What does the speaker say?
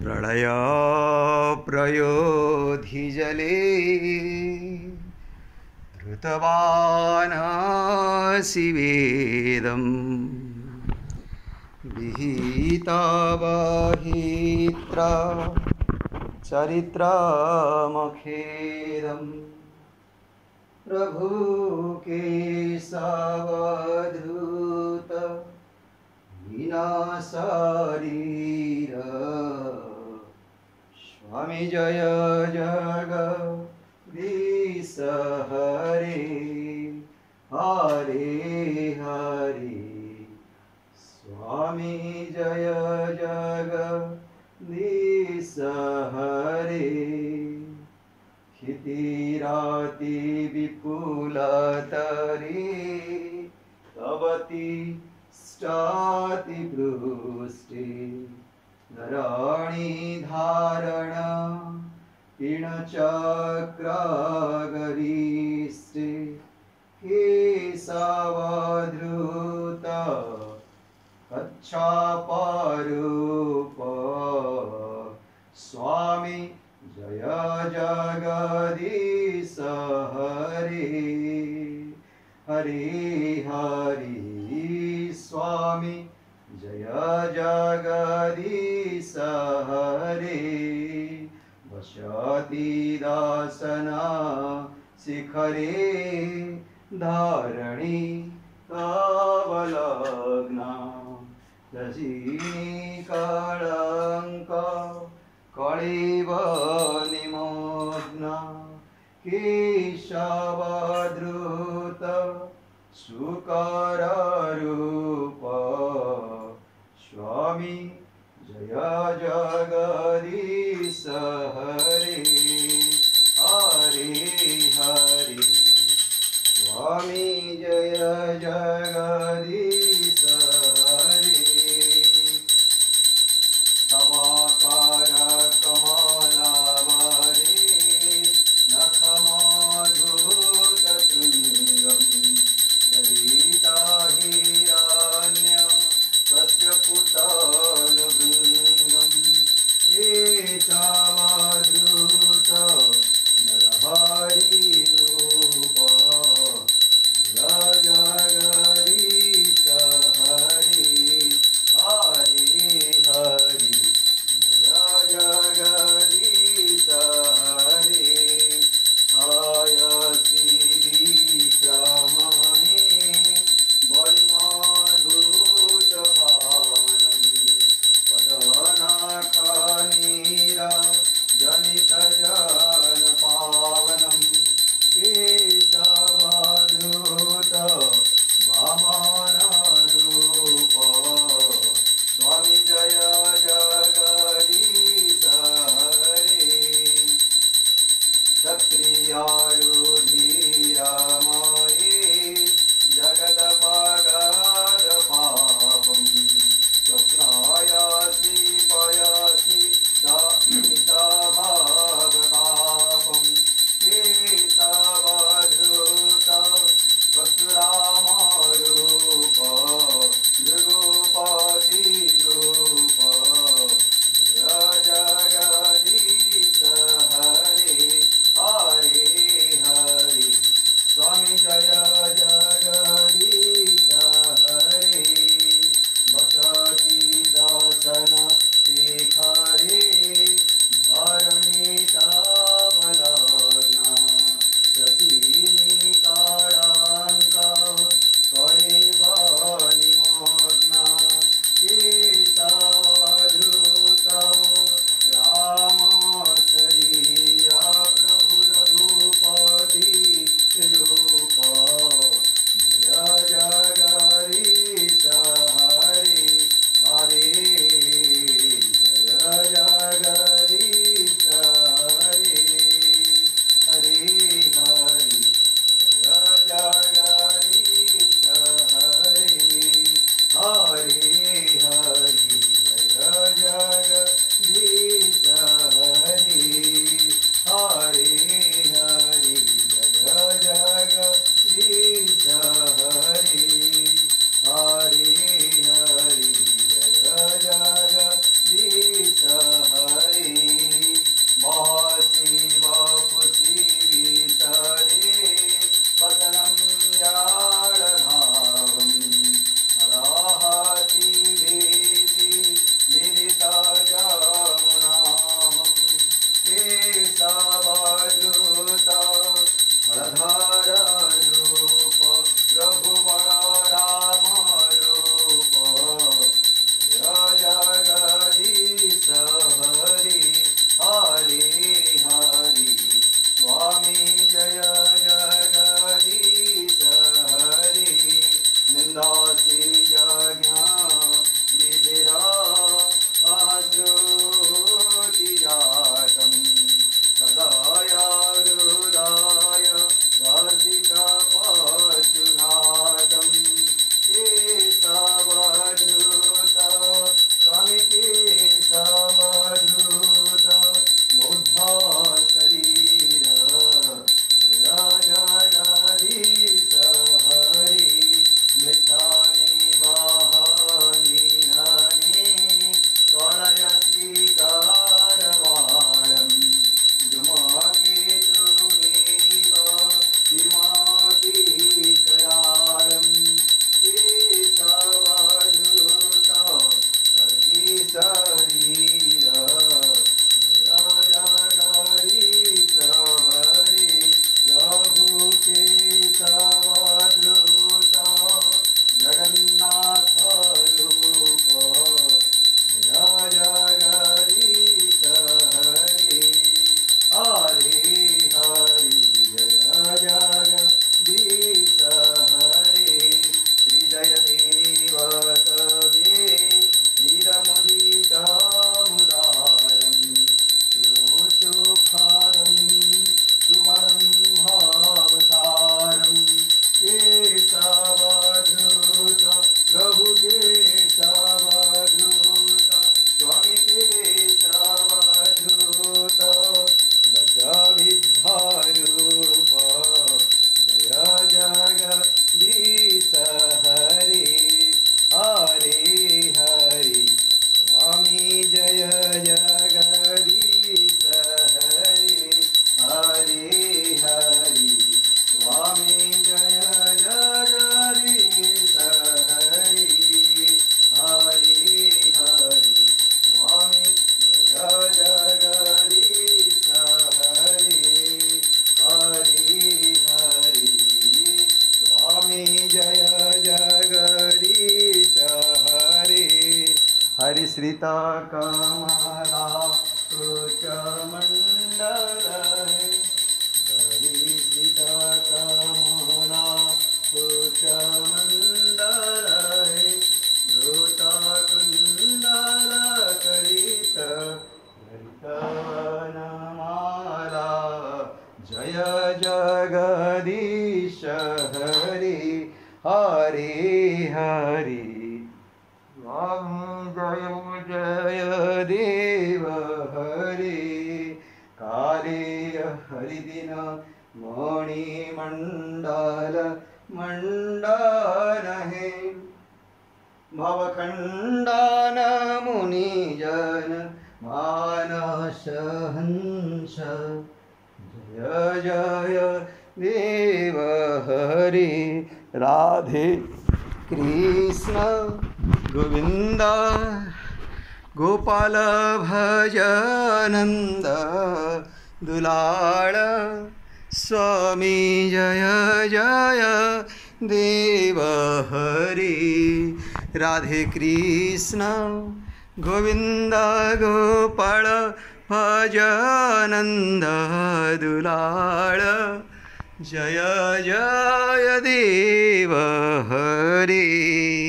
प्रलय प्रयोधिजले धृतवानसि वेदम् विहितवहित्र चरित्रमखेदम् प्रभु केशवधृत शरीर स्वामी जय जगदीश हरे हरे हरे स्वामी जय जगदीश हरे क्षितिराति विपुलतरी तवती स्टाति पृष्ठे धरणी धारण पिणचक्रगरिष्ठे केशवधृत कच्छापरूप स्वामी जय जगदीश हरे हरे हरे स्वामी जय जगदीश हरे वसति दासना शिखरे धारणी कवलग्ना रजनी कलंक कळिव निमग्ना केशवधृत सुकररूप स्वामी जय जगदीश हरे हरे हरे स्वामी जय जगदीश हरे तवाकार कमलावरे नखमधुत कृङ्गम् दरिता हिरण्य कस्य पुत्र श्रिता कमला उच्च मंडल है हरिश्रिता कमला उच्च मंडल है धृता कुंडल करित वनमाला जय जगदीश हरि हरि हरि जय जय देव हरि काले हरिदिन मणिमण्डल मण्डन है भवखण्डन मुनिजन मानस हंस जय जय देव हरि राधे कृष्ण गोविंद गोपाल भजनंद दुलाळ स्वामी जय जय देव हरि राधे कृष्ण गोविंद गोपाल भजनंद दुलाळ जय जय देव हरि।